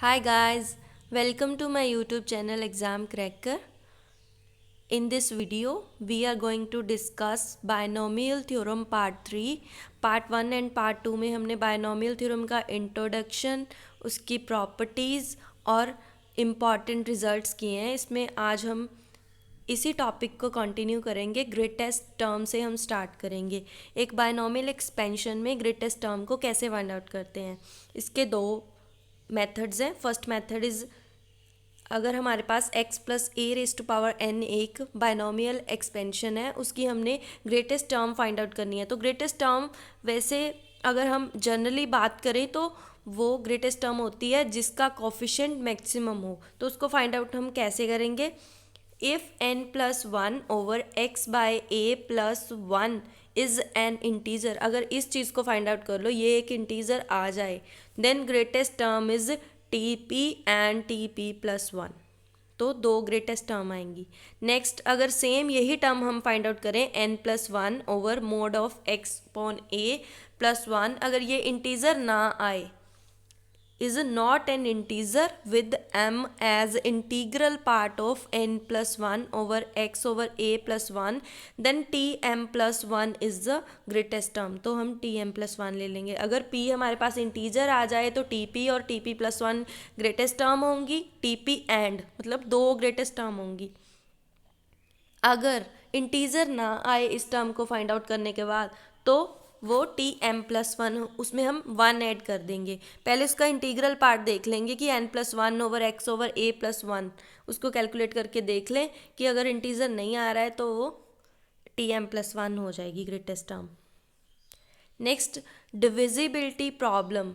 Hi guys, welcome to my YouTube channel Exam Cracker. In this video, we are going to discuss binomial theorem part 3. Part 1 and part 2 में हमने binomial theorem का introduction, उसकी properties और important results किए हैं. इसमें आज हम इसी टॉपिक को कंटिन्यू करेंगे. ग्रेटेस्ट टर्म से हम स्टार्ट करेंगे. एक बायनॉमियल एक्सपेंशन में ग्रेटेस्ट टर्म को कैसे फाइंड आउट करते हैं. इसके दो मेथड्स हैं. फर्स्ट मेथड इज़, अगर हमारे पास x plus a raise to power n एक बायनॉमियल एक्सपेंशन है, उसकी हमने ग्रेटेस्ट टर्म फाइंड आउट करनी है. तो ग्रेटेस्ट टर्म वैसे अगर हम जनरली बात करें तो वो ग्रेटेस्ट टर्म होती है जिसका कोफिशिएंट मैक्सिमम हो. तो उसको फाइंड आउट हम कैसे करेंगे. If n plus one over x by a plus one is an integer, अगर इस चीज़ को फाइंड आउट कर लो, ये एक इंटीजर आ जाए, then greatest term is T P and T P plus one. तो दो ग्रेटेस्ट टर्म आएंगी. नेक्स्ट, अगर सेम यही टर्म हम फाइंड आउट करें n plus one over mod of x upon a plus one, अगर ये इंटीजर ना आए, is not an integer with m as integral part of n plus 1 over x over a plus 1, then tm plus 1 is the greatest term. तो हम tm plus 1 ले लेंगे. अगर p हमारे पास इंटीजर आ जाए तो tp और tp plus 1 ग्रेटेस्ट टर्म होंगी. tp एंड मतलब दो ग्रेटेस्ट टर्म होंगी. अगर इंटीजर ना आए इस टर्म को फाइंड आउट करने के बाद, तो वो टी एम प्लस वन, उसमें हम वन ऐड कर देंगे. पहले उसका इंटीग्रल पार्ट देख लेंगे कि n plus one over x over a plus one, उसको कैलकुलेट करके देख लें कि अगर इंटीजर नहीं आ रहा है तो वो टी एम प्लस वन हो जाएगी greatest term. Next, divisibility problem.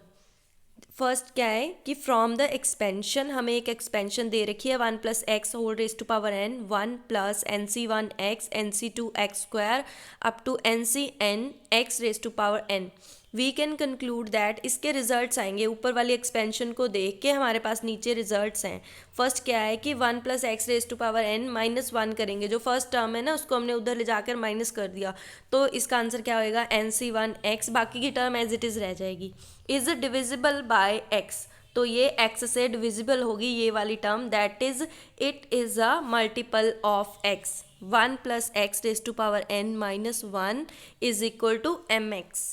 First क्या है कि फ्रॉम द एक्सपेंशन, हमें एक एक्सपेंशन दे रखी है one plus x whole raise to power n, one plus n C one x n C two x square up to n C n x raise to power n. We can conclude that, इसके results आएंगे ऊपर वाली expansion को देख के हमारे पास नीचे results हैं. फर्स्ट क्या है कि one plus x raise to power n minus one करेंगे. जो फर्स्ट टर्म है ना, उसको हमने उधर ले जाकर माइनस कर दिया, तो इसका आंसर क्या होएगा एन सी वन एक्स. बाकी की टर्म एज इट इज़ रह जाएगी. इज़ डिविजिबल बाय x, तो ये x से डिविजिबल होगी ये वाली term. That is it is a multiple of x. One plus x raise to power n minus one is equal to m x.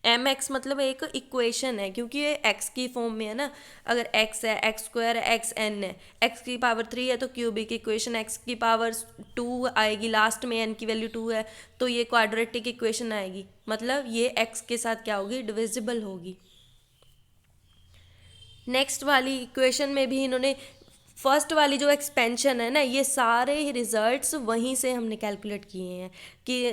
M x मतलब एक equation है, क्योंकि ये x की फॉर्म में है ना. अगर x है, एक्स स्क्वायर है, एक्स एन है, x की पावर थ्री है तो क्यूबिक इक्वेशन. x की पावर टू आएगी, लास्ट में n की वैल्यू टू है तो ये क्वाड्रेटिक इक्वेशन आएगी. मतलब ये x के साथ क्या होगी, डिविजिबल होगी. नेक्स्ट वाली इक्वेशन में भी इन्होंने फर्स्ट वाली जो एक्सपेंशन है ना, ये सारे रिजल्ट्स वहीं से हमने कैलकुलेट किए हैं. कि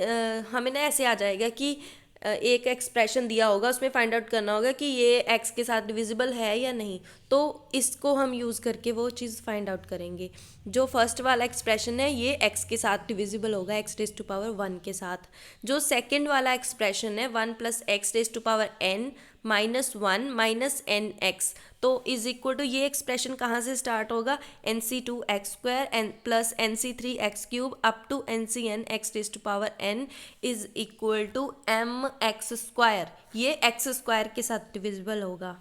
हमें ना ऐसे आ जाएगा कि एक एक्सप्रेशन दिया होगा, उसमें फाइंड आउट करना होगा कि ये x के साथ डिविजिबल है या नहीं. तो इसको हम यूज़ करके वो चीज़ फाइंड आउट करेंगे. जो फर्स्ट वाला एक्सप्रेशन है ये x के साथ डिविजिबल होगा, x raise to power one के साथ. जो सेकेंड वाला एक्सप्रेशन है one plus x raise to power n minus one minus n x, तो इज इक्वल टू, ये एक्सप्रेशन कहाँ से स्टार्ट होगा, n C two x square n plus n C three x cube up to n C n x raise to power n is equal to m x square. ये x square के साथ divisible होगा.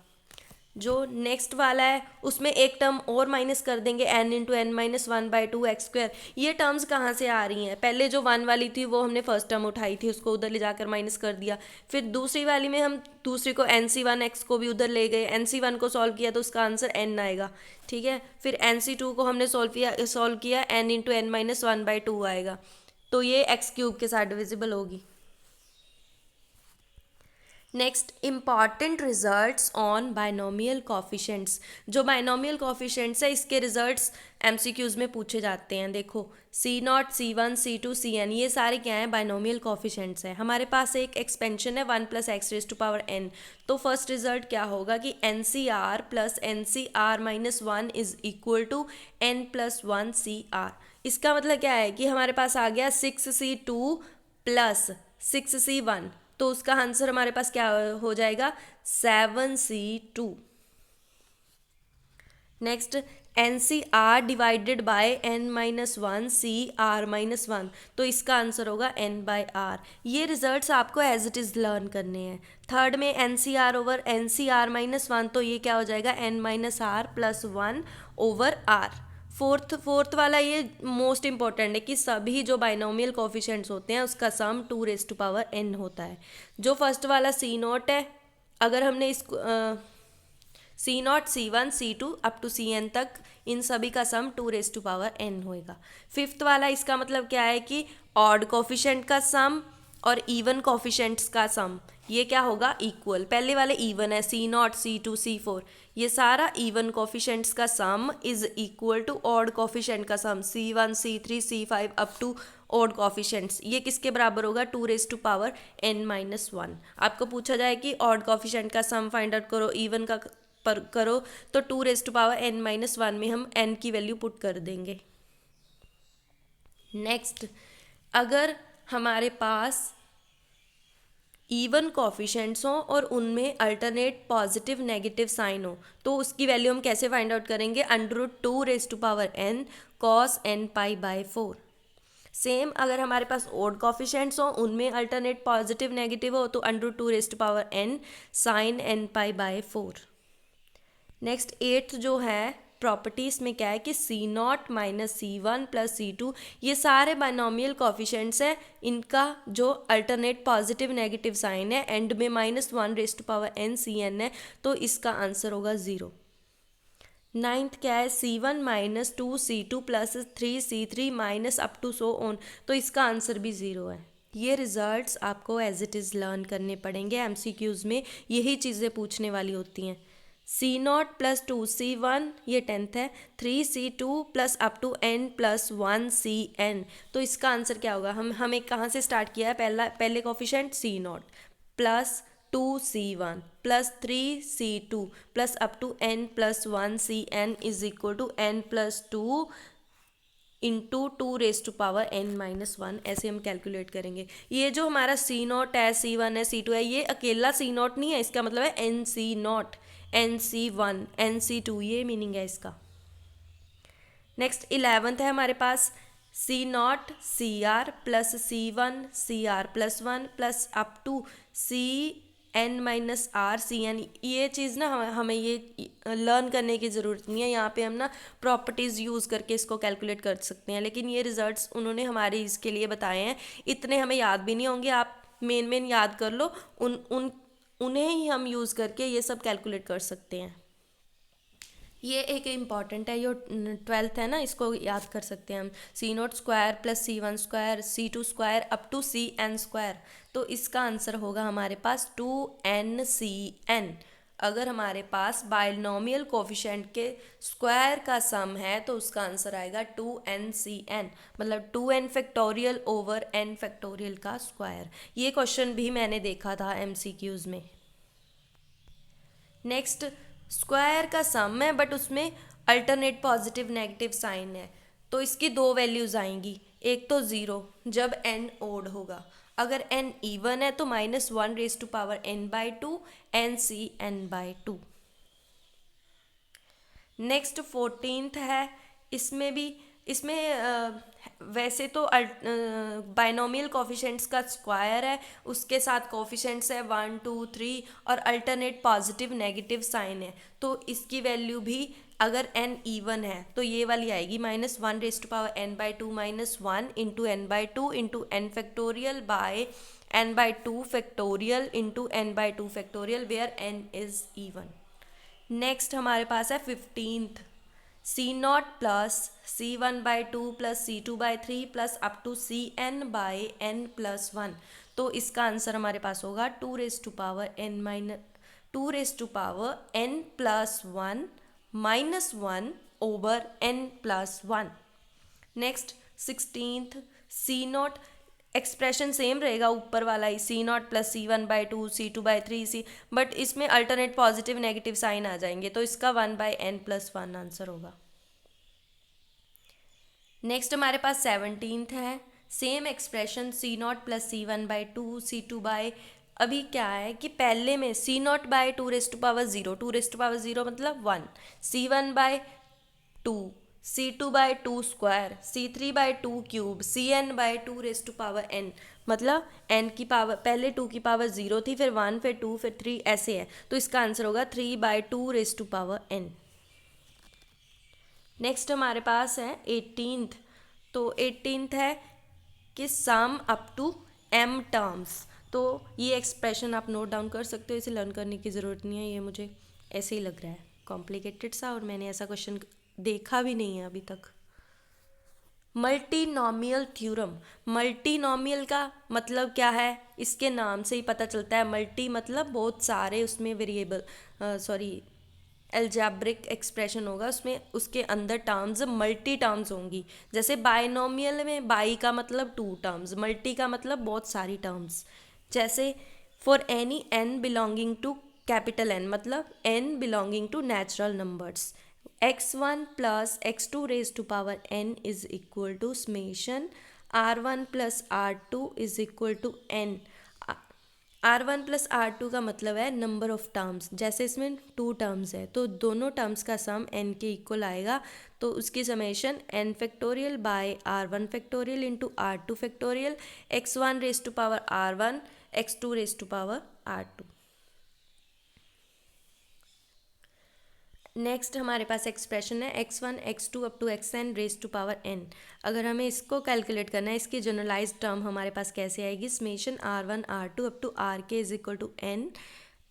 जो next वाला है उसमें एक term और माइनस कर देंगे, n into n minus one by two x square. ये टर्म्स कहाँ से आ रही हैं, पहले जो वन वाली थी वो हमने फर्स्ट टर्म उठाई थी, उसको उधर ले जाकर माइनस कर दिया. फिर दूसरी वाली में हम दूसरी को एन सी वन एक्स को भी उधर ले गए, एन सी वन को सॉल्व किया तो उसका आंसर n आएगा. ठीक है. फिर एन सी टू को हमने सॉल्व किया n into n minus one by two आएगा, तो ये एक्स क्यूब के साथ डिविजिबल होगी. Next, important results on binomial coefficients. जो बायनोमियल कॉफिशेंट्स है इसके रिजल्ट्स एमसीक्यूज में पूछे जाते हैं. देखो, C not, C one, C two, C n, ये सारे क्या हैं, बायनोमियल कॉफिशेंट्स हैं. हमारे पास एक एक्सपेंशन है one plus x raise to power n. तो फर्स्ट रिजल्ट क्या होगा कि n C r plus n C r minus one is equal to n plus one C r. इसका मतलब क्या है कि हमारे पास आ गया six C two plus six C one, तो उसका आंसर हमारे पास क्या हो जाएगा, seven C two. Next, n C r divided by n minus one C r minus one, तो इसका आंसर होगा एन बाय आर। ये रिजल्ट्स आपको एज इट इज़ लर्न करने हैं। थर्ड में n C r over n C r minus one, तो ये क्या हो जाएगा n minus r plus one over r. Fourth वाला ये मोस्ट इंपॉर्टेंट है कि सभी जो बाइनोमियल कोफिशिएंट्स होते हैं उसका सम 2n होता है। जो फर्स्ट वाला सी नॉट है, अगर हमने इसको C not C one C two up to C n तक, इन सभी का सम 2n होएगा। फिफ्थ वाला इसका मतलब क्या है कि ऑड कोफिशिएंट का सम और इवन कोफिशिएंट्स का सम, ये क्या होगा इक्वल। पहले वाले इवन है, C not C two C four, ये सारा इवन कोफिशिएंट्स का sum is equal to odd coefficient का sum, C one C three C five up to odd coefficients. ये किसके बराबर होगा 2n माइनस वन। आपको पूछा जाए कि ऑड कोफिशिएंट का सम फाइंड आउट करो, इवन का पर करो, तो 2n माइनस वन में हम n की वैल्यू पुट कर देंगे। नेक्स्ट, अगर हमारे पास इवन कोफिशिएंट्स हो और उनमें अल्टरनेट पॉजिटिव नेगेटिव साइन हो, तो उसकी वैल्यू हम कैसे फाइंड आउट करेंगे, √2n cos n pi by 4। Same अगर हमारे पास ओड कोफिशिएंट्स हो, उनमें अल्टरनेट पॉजिटिव नेगेटिव हो, तो √2n sin n pi by 4। Next eighth जो है प्रॉपर्टीज में क्या है कि C nought minus C one plus C two, ये सारे बाइनोमियल कोफिशिएंट्स हैं, इनका जो अल्टरनेट पॉजिटिव नेगेटिव साइन है एंड में -1n सी एन है, तो इसका आंसर होगा 0। नाइन्थ क्या है C one minus two C two plus three C three minus up to so on, तो इसका आंसर भी 0 है। ये रिजल्ट्स आपको एज इट इज़ लर्न करने पड़ेंगे, एमसीक्यूज़ में यही चीज़ें पूछने वाली होती हैं। C not plus two C one, ये 10th है, 3c2 plus up to n plus 1cn, तो इसका आंसर क्या होगा। हमें कहाँ से स्टार्ट किया है, पहले coefficient C not plus 2c1 plus 3c2 plus up to n plus 1cn is equal to n plus 2 into 2n minus one, ऐसे हम कैलकुलेट करेंगे। ये जो हमारा सी नॉट है, सी वन है, सी टू है, ये अकेला सी नॉट नहीं है, इसका मतलब है n C nought, n C one, n C two, ये मीनिंग है इसका। नेक्स्ट 11th है हमारे पास C not C r plus C one C r plus one plus up to C n minus r C n. ये चीज़ ना हमें ये लर्न करने की ज़रूरत नहीं है, यहाँ पे हम ना प्रॉपर्टीज़ यूज़ करके इसको कैलकुलेट कर सकते हैं, लेकिन ये रिजल्ट्स उन्होंने हमारे इसके लिए बताए हैं, इतने हमें याद भी नहीं होंगे, आप मेन याद कर लो, उन्हें ही हम यूज़ करके ये सब कैलकुलेट कर सकते हैं। ये एक इम्पॉर्टेंट है, जो 12th है ना, इसको याद कर सकते हैं हम, C nought square plus C one square C two square up to C n square, तो इसका आंसर होगा हमारे पास 2n अगर हमारे पास बाइनोमियल कोफिशिएंट के स्क्वायर का सम है तो उसका आंसर आएगा 2n मतलब 2n factorial over n factorial का स्क्वायर। ये क्वेश्चन भी मैंने देखा था एमसीक्यूज़ में। नेक्स्ट, स्क्वायर का सम है बट उसमें अल्टरनेट पॉजिटिव नेगेटिव साइन है, तो इसकी दो वैल्यूज़ आएंगी, एक तो 0 जब n ओड होगा, अगर n इवन है तो -1n/2 NCn/2। नेक्स्ट 14th है, इसमें वैसे तो बाइनोमियल कोफिशिएंट्स का स्क्वायर है, उसके साथ कोफिशिएंट्स है 1 2 3 और अल्टरनेट पॉजिटिव नेगेटिव साइन है, तो इसकी वैल्यू भी अगर n इवन है तो ये वाली आएगी -1n/2 -1 into n/2 into n factorial by n/2 factorial into n/2 factorial where n is even. Next हमारे पास है 15th सी not plus c1/2 plus c2/3 plus up to cn/n plus 1, तो इसका आंसर हमारे पास होगा 2n plus 1 minus 1 over n plus 1। Next 16th C nought, expression same रहेगा ऊपर वाला ही, C not plus c1/2 c2/3 C, but इसमें अल्टरनेट पॉजिटिव नेगेटिव साइन आ जाएंगे, तो इसका 1/n प्लस 1 आंसर होगा। नेक्स्ट हमारे पास 17th है, same expression C not plus c1/2 c2 अभी क्या है कि पहले में c0/2 2 मतलब 1, c1/2 2, C2/2 square, C3/2 cube, Cn/2 मतलब n की पावर पहले 2 की पावर 0 थी, फिर 1, फिर 2, फिर 3 ऐसे है, तो इसका आंसर होगा 3/2 नेक्स्ट हमारे पास है 18th। तो 18th है कि sum up to m terms. तो ये एक्सप्रेशन आप नोट डाउन कर सकते हो, इसे लर्न करने की ज़रूरत नहीं है, ये मुझे ऐसे ही लग रहा है कॉम्प्लिकेटेड सा, और मैंने ऐसा क्वेश्चन देखा भी नहीं है अभी तक। मल्टीनोमियल थ्योरम, मल्टीनोमियल का मतलब क्या है, इसके नाम से ही पता चलता है। मल्टी मतलब बहुत सारे उसमें वेरिएबल एल्जेब्रिक एक्सप्रेशन होगा उसमें, उसके अंदर टर्म्स मल्टी टर्म्स होंगी। जैसे बाइनोमियल में बाई का मतलब 2 टर्म्स, मल्टी का मतलब बहुत सारी टर्म्स। जैसे for any n belonging to capital N मतलब n belonging to natural numbers, x1 plus x2 raise to power n is equal to summation r1 plus r2 is equal to n। R1 plus R2 का मतलब है number of terms, जैसे इसमें 2 terms है तो दोनों terms का सम n के इक्वल आएगा, तो उसकी summation n factorial by R1 factorial into R2 factorial, x1 raise to power R1, x2 raise to power R2। Next हमारे पास एक्सप्रेशन है x1 x2 up to xn raise to power n। अगर हमें इसको calculate करना है, इसकी generalise term हमारे पास कैसे आएगी, summation r1 r2 up to rk is equal to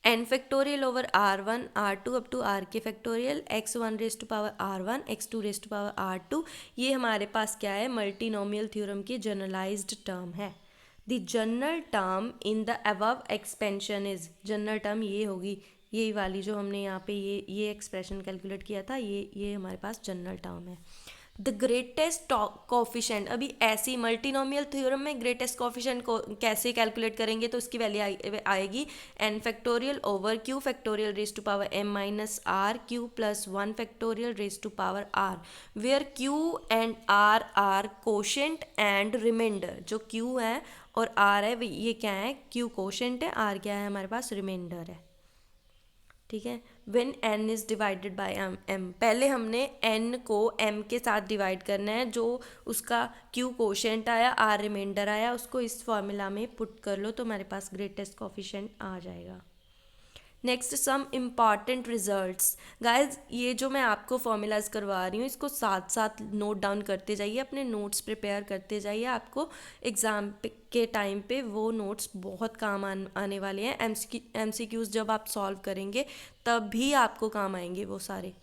n factorial over r1 r2 up to rk factorial, x1 raise to power r1, x2 raise to power r2। ये हमारे पास क्या है, मल्टीनोमियल थ्योरम की जनरलाइज्ड टर्म है। The general term in the above expansion is, general term ये होगी, यही वाली जो हमने यहाँ पे ये एक्सप्रेशन कैलकुलेट किया था, ये हमारे पास जनरल टर्म है। द ग्रेटेस्ट कोफिशेंट, अभी ऐसी मल्टीनोमियल थ्योरम में ग्रेटेस्ट कोफिशेंट को कैसे कैलकुलेट करेंगे, तो उसकी वैल्यू आएगी n factorial over q factorial raise to power m minus r q plus 1 factorial raise to power r, where q and r are quotient and remainder. जो q है और r है ये क्या है, q कोशेंट है, r क्या है हमारे पास, रिमाइंडर है। ठीक है, when n is divided by m, पहले हमने n को m के साथ डिवाइड करना है, जो उसका q कोशेंट आया, r रिमाइंडर आया, उसको इस फॉर्मूला में पुट कर लो तो हमारे पास ग्रेटेस्ट कोफिशिएंट आ जाएगा। Next some important results. Guys ये जो मैं आपको फॉर्मूलाज करवा रही हूँ इसको साथ साथ नोट डाउन करते जाइए, अपने नोट्स प्रिपेयर करते जाइए, आपको एग्ज़ाम के टाइम पे वो नोट्स बहुत काम आने वाले हैं। MCQs जब आप सॉल्व करेंगे तब भी आपको काम आएंगे वो सारे।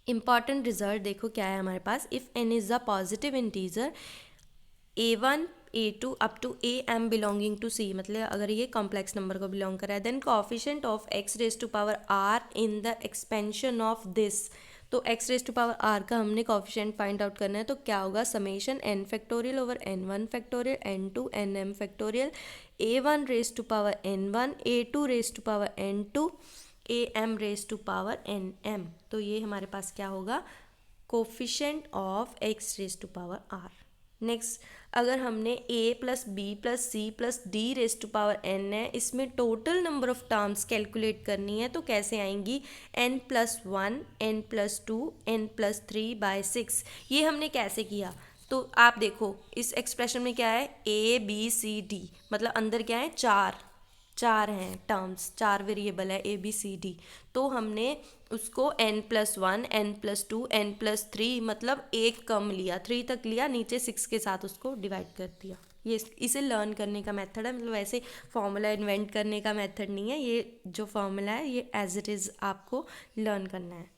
इम्पॉर्टेंट रिजल्ट देखो क्या है हमारे पास, if n is a positive integer a1 a2 up to am belonging to c, मतलब अगर ये कॉम्प्लेक्स नंबर को बिलोंग कर रहा है, then coefficient of x raise to power r in the expansion of this. तो x raise to power r का हमने कोफिशिएंट फाइंड आउट करना है, तो क्या होगा, summation n factorial over n1 factorial n2 nm factorial, a1 raise to power n1, a2 raise to power n2, am raise to power nm। तो ये हमारे पास क्या होगा, coefficient of x raise to power r। Next, अगर हमने a plus b plus c plus d raise to power n है, इसमें total number of terms calculate करनी है, तो कैसे आएंगी, n plus 1, n plus 2, n plus 3/6। ये हमने कैसे किया, तो आप देखो इस एक्सप्रेशन में क्या है, a b c d मतलब अंदर क्या है, चार हैं टर्म्स, 4 वेरिएबल है a b c d, तो हमने उसको n plus 1, n plus 2, n plus 3 मतलब एक कम लिया, 3 तक लिया, नीचे 6 के साथ उसको डिवाइड कर दिया। ये इसे लर्न करने का मेथड है, मतलब ऐसे फॉर्मूला इन्वेंट करने का मेथड नहीं है, ये जो फॉर्मूला है ये एज इट इज़ आपको लर्न करना है।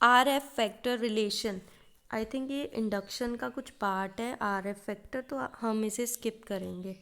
RF factor relation, I think ये इंडक्शन का कुछ पार्ट है RF फैक्टर, तो हम इसे स्किप करेंगे।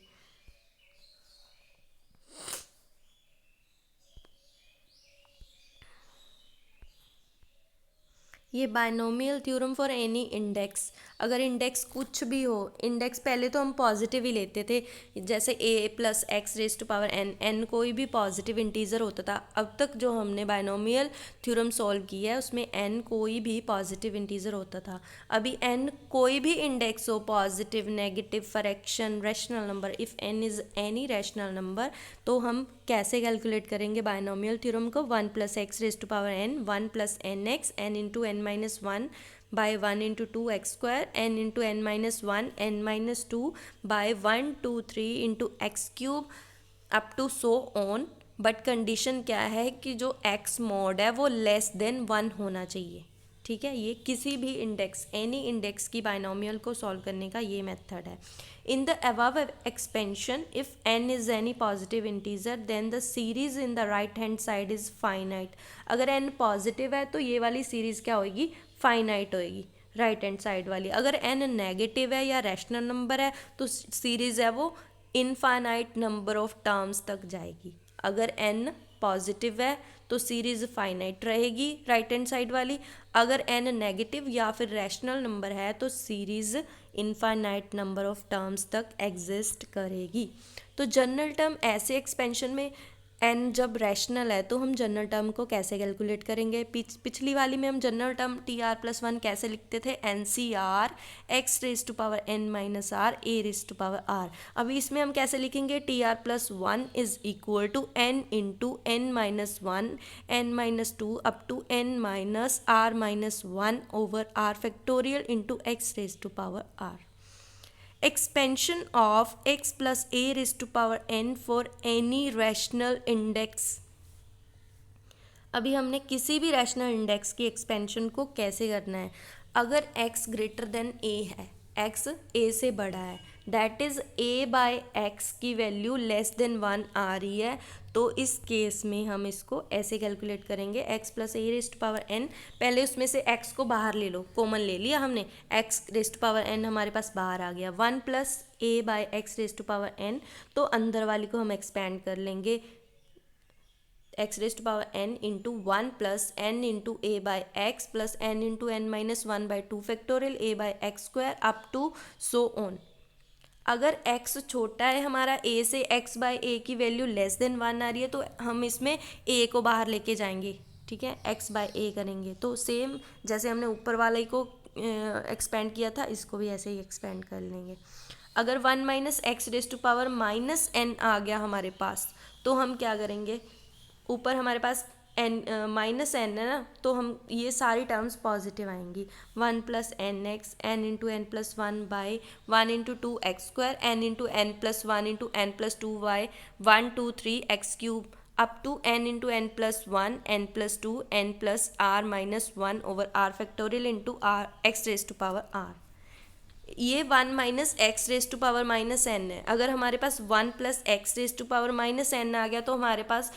ये binomial theorem for any index, अगर इंडेक्स कुछ भी हो, इंडेक्स पहले तो हम पॉजिटिव ही लेते थे, जैसे a plus x raise to power n कोई भी पॉजिटिव इंटीजर होता था। अब तक जो हमने बाइनोमियल थ्योरम सॉल्व किया है उसमें n कोई भी पॉजिटिव इंटीजर होता था। अभी n कोई भी इंडेक्स हो, positive, negative, fraction, rational number, if n is any rational number, तो हम कैसे कैलकुलेट करेंगे बाइनोमियल थ्योरम को, 1 plus x raise to power n, 1 plus n x, n into n minus 1 by 1 into 2 x square, n into n minus 1 n minus 2 by 1 2 3 into x cube up to so on. But condition क्या है कि जो x mod है वो less than 1 होना चाहिए। ठीक है, ये किसी भी इंडेक्स, एनी इंडेक्स की बाइनोमियल को सॉल्व करने का ये मेथड है। In the above expansion if n is any positive integer then the series in the right hand side is finite. अगर n पॉजिटिव है तो ये वाली सीरीज क्या होगी, फाइनाइट होएगी राइट हैंड साइड वाली। अगर n नेगेटिव है या रैशनल नंबर है तो सीरीज है वो इनफाइनाइट नंबर ऑफ टर्म्स तक जाएगी। अगर n पॉजिटिव है तो सीरीज फाइनाइट रहेगी राइट हैंड साइड वाली। अगर n नेगेटिव या फिर रैशनल नंबर है तो series infinite number of terms तक एग्जिस्ट करेगी। तो जनरल टर्म ऐसे एक्सपेंशन में n जब रैशनल है तो हम जनरल टर्म को कैसे कैलकुलेट करेंगे। पिछली वाली में हम जनरल टर्म TR+1 कैसे लिखते थे, NCR x raise to power n minus r a raise to power r। अभी इसमें हम कैसे लिखेंगे, TR+1 is equal to n into n minus 1 n minus 2 up to n minus r minus 1 over r factorial into x raise to power r। Expansion of x plus a raised to power n for any rational index। अभी हमने किसी भी rational index की expansion को कैसे करना है। अगर x ग्रेटर देन a है, x a से बड़ा है, that is a by x की वैल्यू लेस देन 1 आ रही है, तो इस केस में हम इसको ऐसे कैलकुलेट करेंगे x प्लस ए रेस्ट पावर n। पहले उसमें से x को बाहर ले लो, कॉमन ले लिया हमने, x रेस्ट पावर n हमारे पास बाहर आ गया, 1 plus a by x raised power n। तो अंदर वाली को हम एक्सपैंड कर लेंगे, x raised power n into 1 plus n into a by x plus n into n minus 1 by 2 factorial a by x square up to so on. अगर x छोटा है हमारा a से, x बाई ए की value less than 1 आ रही है, तो हम इसमें a को बाहर लेके जाएंगे। ठीक है, x बाई ए करेंगे तो सेम जैसे हमने ऊपर वाले को एक्सपेंड किया था, इसको भी ऐसे ही एक्सपेंड कर लेंगे। अगर 1 minus x raise to power minus n आ गया हमारे पास, तो हम क्या करेंगे, ऊपर हमारे पास n माइनस n है ना, तो हम ये सारी टर्म्स पॉजिटिव आएंगी। 1 plus n x n into n plus 1 by 1 into 2 x square n into n plus 1 into n plus 2 by 1 2 3 x cube up to n into n plus 1 n plus 2 n plus r minus 1 over r factorial into r x raise to power r। ये 1 minus x raise to power minus n है। अगर हमारे पास 1 plus x raise to power minus n आ गया तो हमारे पास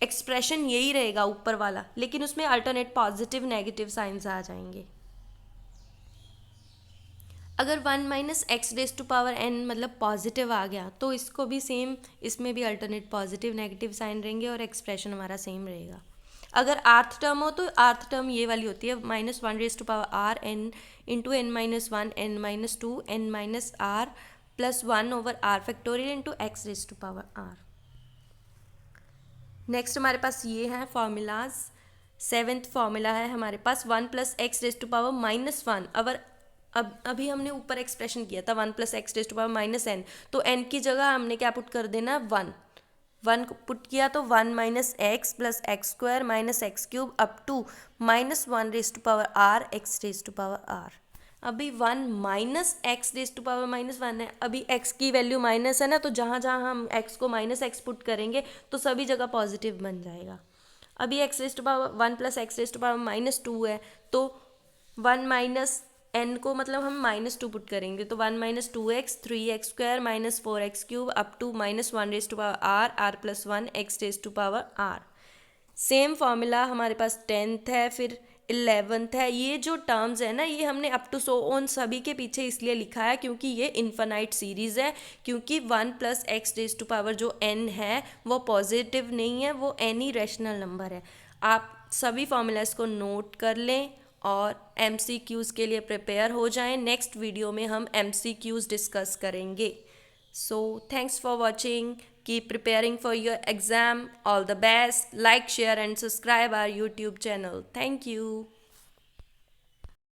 एक्सप्रेशन यही रहेगा ऊपर वाला, लेकिन उसमें अल्टरनेट पॉजिटिव नेगेटिव साइंस आ जाएंगे। अगर 1 minus x raise to power n मतलब पॉजिटिव आ गया तो इसको भी सेम, इसमें भी अल्टरनेट पॉजिटिव नेगेटिव साइन रहेंगे और एक्सप्रेशन हमारा सेम रहेगा। अगर आर्थ टर्म हो तो आर्थ टर्म ये वाली होती है, minus 1 raise to power r n into n minus 1 n minus 2 n minus r plus 1 over r factorial into x raise to power r। Next हमारे पास ये है फॉर्मूलाज। 7th फॉर्मूला है हमारे पास 1 plus x raise to power minus 1। अभी हमने ऊपर एक्सप्रेशन किया था 1 plus x raise to power minus n, तो n की जगह हमने क्या पुट कर देना, 1 पुट किया तो 1 minus x plus x square minus x cube up to minus 1 raise to power r x raise to power r। अभी 1 minus x raise to power minus 1 है, अभी x की वैल्यू माइनस है ना, तो जहाँ जहाँ हम x को माइनस एक्स पुट करेंगे तो सभी जगह पॉजिटिव बन जाएगा। अभी x raise to power 1 plus x raise to power minus 2 है, तो 1 माइनस n को मतलब हम माइनस 2 पुट करेंगे तो 1 minus 2x 3x square minus 4x cube up to minus 1 raise to power r plus 1 x raise to power r। Same formula हमारे पास 10th है, फिर 11th है। ये जो टर्म्स है ना, ये हमने अप टू सो ऑन सभी के पीछे इसलिए लिखा है क्योंकि ये इन्फिनाइट सीरीज़ है, क्योंकि 1 plus x raise to power जो n है वो पॉजिटिव नहीं है, वो एनी रैशनल नंबर है। आप सभी फॉर्मूलाज को नोट कर लें और MCQs के लिए प्रिपेयर हो जाएं। नेक्स्ट वीडियो में हम MCQs डिस्कस करेंगे। So thanks for watching. Keep preparing for your exam. All the best. Like, share and subscribe our YouTube channel. Thank you.